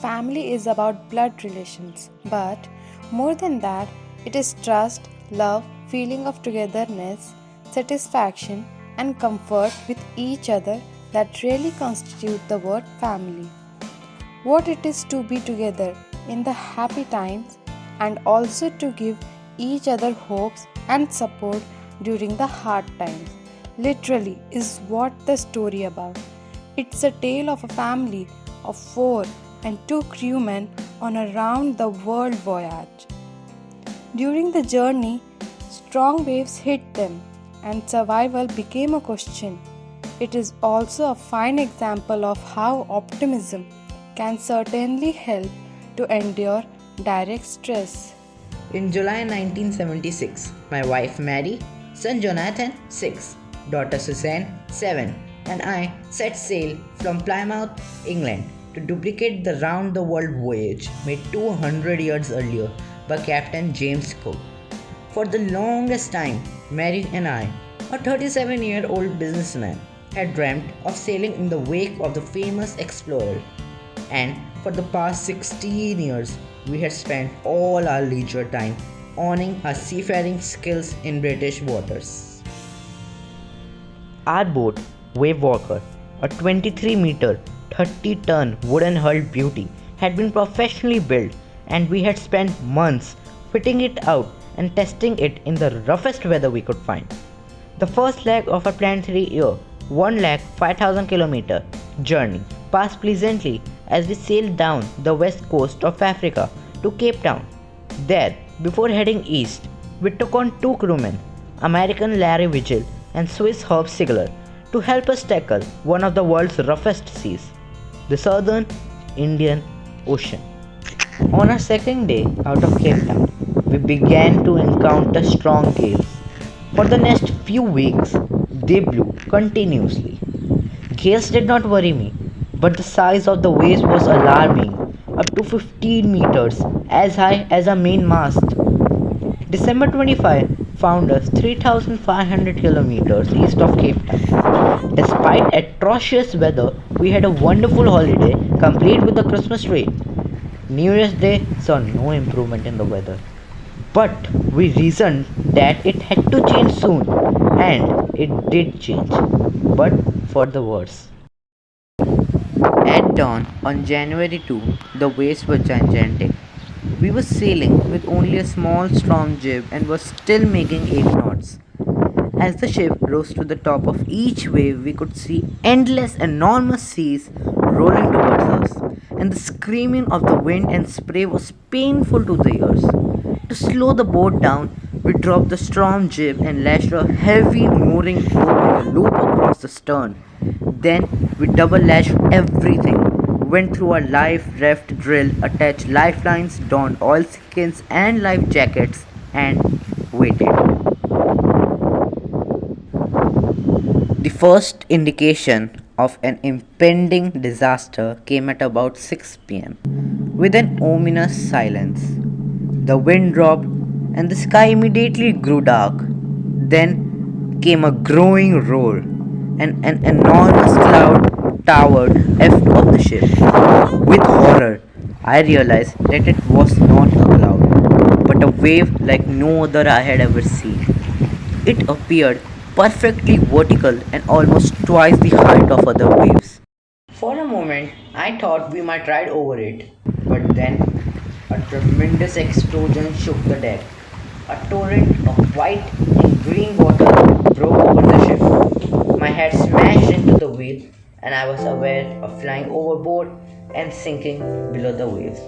family is about blood relations, but more than that, it is trust, love, feeling of togetherness, satisfaction, and comfort with each other that really constitute the word family. What it is to be together in the happy times and also to give each other hopes and support during the hard times. Literally is what the story about. It's a tale of a family of 4 and 2 crewmen on a round the world voyage. During the journey, strong waves hit them and survival became a question. It is also a fine example of how optimism can certainly help to endure direct stress. In July 1976, my wife Mary, son Jonathan 6, daughter Suzanne 7, and I set sail from Plymouth, England to duplicate the round the world voyage made 200 years earlier by Captain James Cook. For the longest time, Mary and I, a 37-year-old businessman, had dreamt of sailing in the wake of the famous explorer. And for the past 16 years, we had spent all our leisure time honing our seafaring skills in British waters. Our boat, Wave Walker, a 23-meter, 30-ton wooden-hulled beauty, had been professionally built, and we had spent months fitting it out and testing it in the roughest weather we could find. The first leg of our planned 3-year, 1,05,000 km journey passed pleasantly as we sailed down the west coast of Africa to Cape Town. There, before heading east, we took on 2 crewmen, American Larry Vigil and Swiss Herb Sigler, to help us tackle one of the world's roughest seas, the Southern Indian Ocean. On our second day out of Cape Town, we began to encounter strong gales. For the next few weeks, they blew continuously. Gales did not worry me, but the size of the waves was alarming, up to 15 meters, as high as our main mast. December 25 found us 3,500 kilometers east of Cape Town. Despite atrocious weather, we had a wonderful holiday, complete with the Christmas tree. New Year's Day saw no improvement in the weather. But we reasoned that it had to change soon, and it did change, but for the worse. At dawn on January 2, the waves were gigantic. We were sailing with only a small storm jib and were still making 8 knots. As the ship rose to the top of each wave, we could see endless, enormous seas rolling towards us, and the screaming of the wind and spray was painful to the ears. To slow the boat down, we dropped the storm jib and lashed a heavy mooring rope in a loop across the stern. Then we double lashed everything, went through our life raft drill, attached lifelines, donned oilskins and life jackets, and waited. The first indication of an impending disaster came at about 6 p.m. with an ominous silence. The wind dropped and the sky immediately grew dark. Then came a growing roar and an enormous cloud towered aft of the ship. With horror, I realized that it was not a cloud, but a wave like no other I had ever seen. It appeared perfectly vertical and almost twice the height of other waves. For a moment, I thought we might ride over it, but then a tremendous explosion shook the deck. A torrent of white and green water broke over the ship. My head smashed into the wheel, and I was aware of flying overboard and sinking below the waves.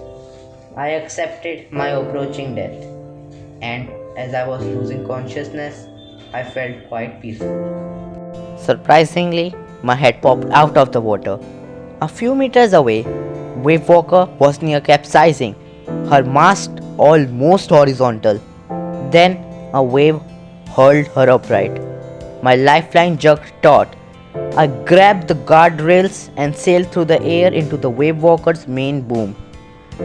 I accepted my approaching death, and as I was losing consciousness, I felt quite peaceful. Surprisingly, my head popped out of the water. A few meters away, Wave Walker was near capsizing, her mast almost horizontal. Then a wave hurled her upright. My lifeline jerked taut. I grabbed the guardrails and sailed through the air into the Wave Walker's main boom.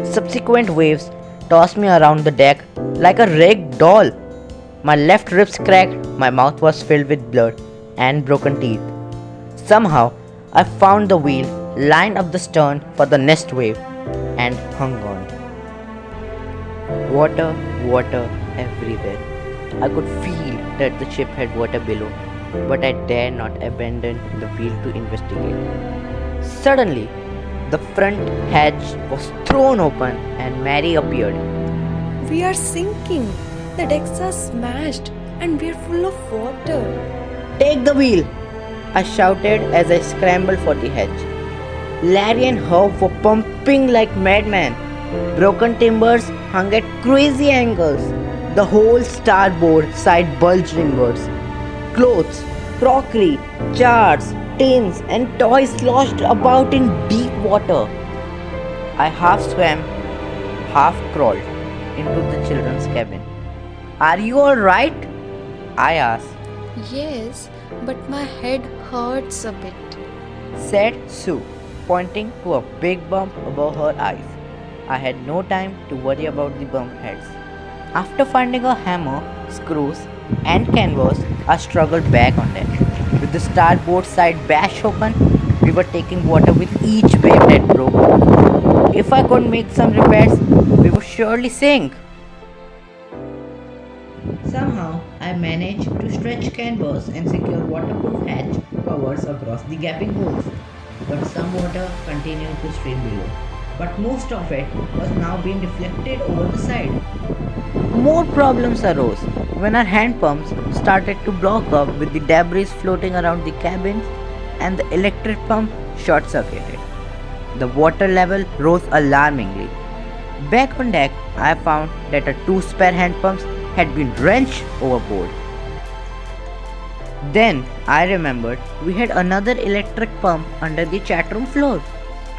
Subsequent waves tossed me around the deck like a rag doll. My left ribs cracked, my mouth was filled with blood and broken teeth. Somehow, I found the wheel lined up the stern for the next wave. and hung on. Water, water everywhere. I could feel that the ship had water below, but I dared not abandon the wheel to investigate. Suddenly, the front hatch was thrown open and Mary appeared. We are sinking. The decks are smashed and we are full of water. Take the wheel! I shouted as I scrambled for the hatch. Larry and Herb were pumping like madmen. Broken timbers hung at crazy angles. The whole starboard side bulged inwards. Clothes, crockery, jars, tins, and toys sloshed about in deep water. I half swam, half crawled into the children's cabin. Are you alright? I asked. Yes, but my head hurts a bit. Said Sue, pointing to a big bump above her eyes. I had no time to worry about the bump heads. After finding a hammer, screws, and canvas, I struggled back on deck. With the starboard side bashed open, we were taking water with each wave that broke. If I could make some repairs, we would surely sink. Somehow, I managed to stretch canvas and secure waterproof hatch covers across the gaping holes. But some water continued to stream below. But most of it was now being deflected over the side. More problems arose when our hand pumps started to block up with the debris floating around the cabins and the electric pump short circuited. The water level rose alarmingly. Back on deck, I found that our two spare hand pumps had been wrenched overboard. Then I remembered we had another electric pump under the chat room floor.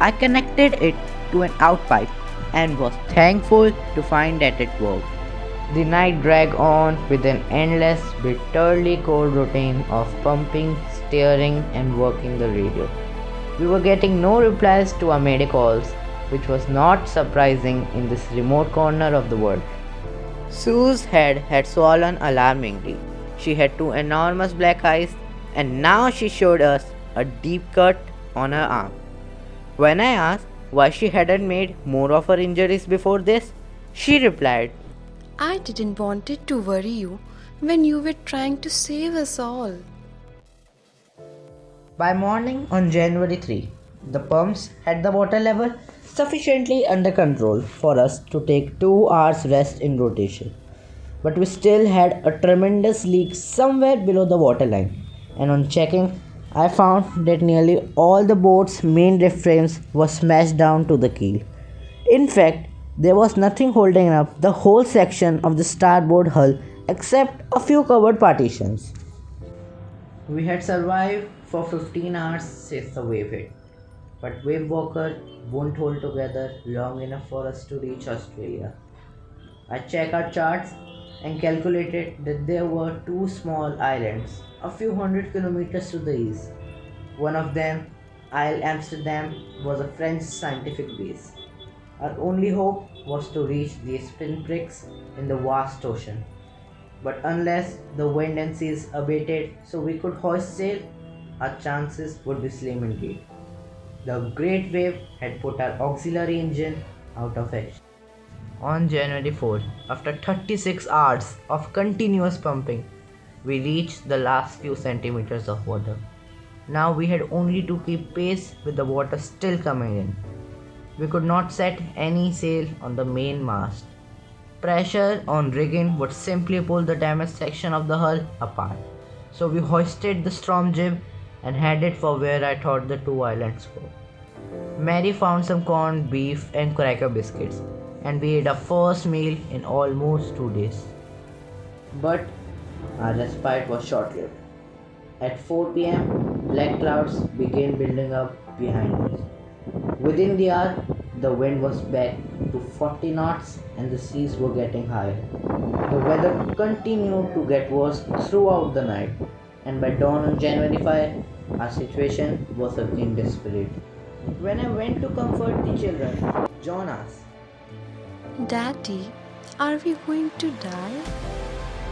I connected it to an outpipe and was thankful to find that it worked. The night dragged on with an endless, bitterly cold routine of pumping, steering, and working the radio. We were getting no replies to our mayday calls, which was not surprising in this remote corner of the world. Sue's head had swollen alarmingly. She had two enormous black eyes, and now she showed us a deep cut on her arm. When I asked why she hadn't made more of her injuries before this, she replied, I didn't want it to worry you when you were trying to save us all. By morning on January 3, the pumps had the water level sufficiently under control for us to take 2 hours rest in rotation. But we still had a tremendous leak somewhere below the waterline, and on checking, I found that nearly all the boat's main lift frames were smashed down to the keel. In fact, there was nothing holding up the whole section of the starboard hull except a few covered partitions. We had survived for 15 hours since the wave hit, but Wave Walker won't hold together long enough for us to reach Australia. I checked our charts and calculated that there were two small islands a few hundred kilometers to the east. One of them, Isle Amsterdam, was a French scientific base. Our only hope was to reach these pinpricks in the vast ocean. But unless the wind and seas abated so we could hoist sail, our chances would be slim indeed. The great wave had put our auxiliary engine out of action. On January 4th, after 36 hours of continuous pumping, we reached the last few centimeters of water. Now we had only to keep pace with the water still coming in. We could not set any sail on the main mast. Pressure on rigging would simply pull the damaged section of the hull apart. So we hoisted the storm jib and headed for where I thought the two islands were. Mary found some corned beef and cracker biscuits, and we ate our first meal in almost 2 days. But our respite was short-lived. At 4 p.m., black clouds began building up behind us. Within the hour, the wind was back to 40 knots and the seas were getting higher. The weather continued to get worse throughout the night, and by dawn on January 5, our situation was again desperate. When I went to comfort the children, John asked, Daddy, are we going to die?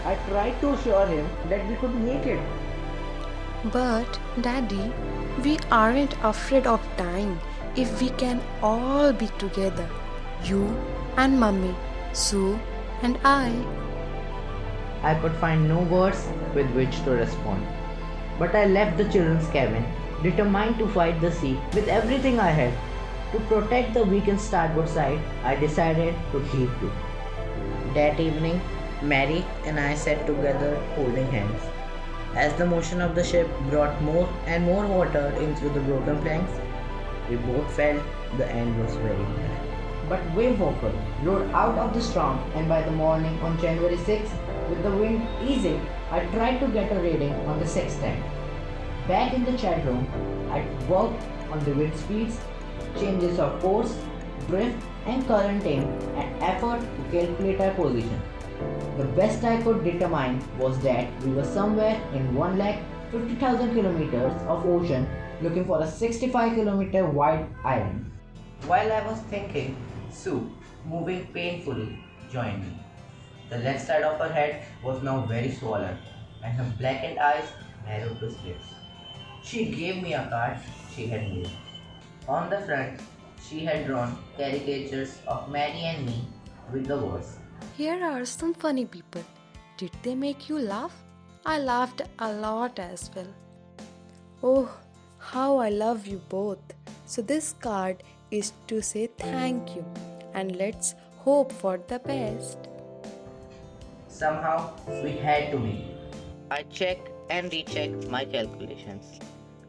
I tried to assure him that we could make it. But, Daddy, we aren't afraid of dying. if we can all be together, you and Mummy, Sue and I. I could find no words with which to respond. But I left the children's cabin, determined to fight the sea with everything I had. To protect the weakened starboard side, I decided to heave to. That evening, Mary and I sat together holding hands. As the motion of the ship brought more and more water in through the broken planks, we both felt the end was very near. But Wave Walker rode out of the storm, and by the morning on January 6th, with the wind easing, I tried to get a reading on the sextant. Back in the chat room, I worked on the wind speeds, changes of course, drift and current in an effort to calculate our position. The best I could determine was that we were somewhere in 150,000 kilometers of ocean looking for a 65-kilometer wide island. While I was thinking, Sue, moving painfully, joined me. The left side of her head was now very swollen and her blackened eyes narrowed to slits. She gave me a card she had made. On the front, she had drawn caricatures of Mary and me with the words, Here are some funny people. Did they make you laugh? I laughed a lot as well. Oh, how I love you both. So this card is to say thank you and let's hope for the best. Somehow, we had to meet. I checked and rechecked my calculations.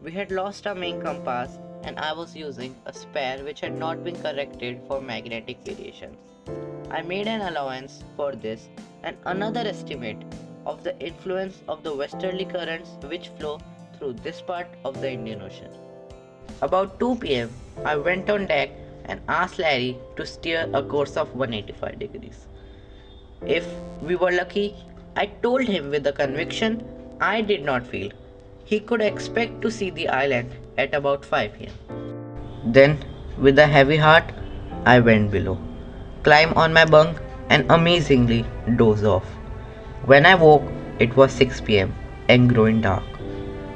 We had lost our main compass and I was using a spare which had not been corrected for magnetic variations. I made an allowance for this and another estimate of the influence of the westerly currents which flow through this part of the Indian Ocean. About 2 p.m., I went on deck and asked Larry to steer a course of 185 degrees. If we were lucky, I told him with the conviction I did not feel, he could expect to see the island at about 5 p.m. Then, with a heavy heart, I went below, climbed on my bunk and amazingly dozed off. When I woke, it was 6 p.m. and growing dark.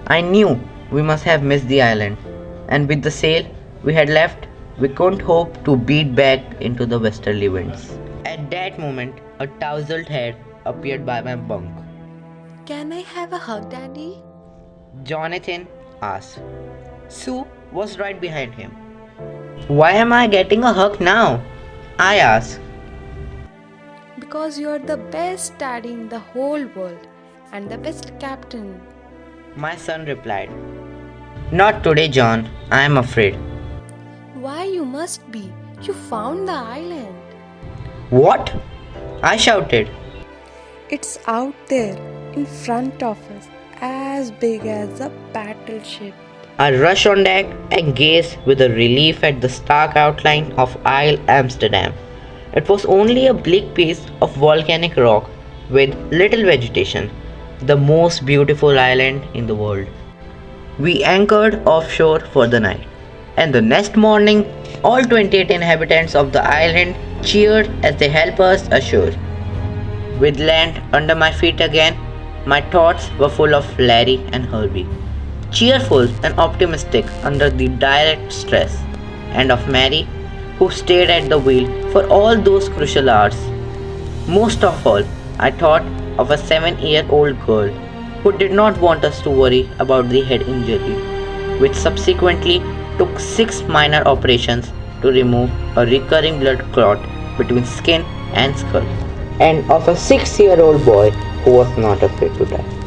I knew we must have missed the island, and with the sail we had left, we couldn't hope to beat back into the westerly winds. At that moment, a tousled head appeared by my bunk. Can I have a hug, Daddy? Jonathan asked. Sue was right behind him. Why am I getting a hug now? I asked. Because you're the best daddy in the whole world and the best captain. My son replied. Not today, John. I am afraid. Why you must be? You found the island. What? I shouted. It's out there in front of us, as big as a battleship. I rushed on deck and gazed with a relief at the stark outline of Isle Amsterdam. It was only a bleak piece of volcanic rock with little vegetation, the most beautiful island in the world. We anchored offshore for the night, and the next morning, all 28 inhabitants of the island cheered as they helped us ashore. With land under my feet again, my thoughts were full of Larry and Herbie, cheerful and optimistic under the direct stress, and of Mary, who stayed at the wheel for all those crucial hours. Most of all, I thought of a 7-year-old girl who did not want us to worry about the head injury, which subsequently took 6 minor operations to remove a recurring blood clot between skin and skull, and of a 6-year-old boy who was not afraid to die.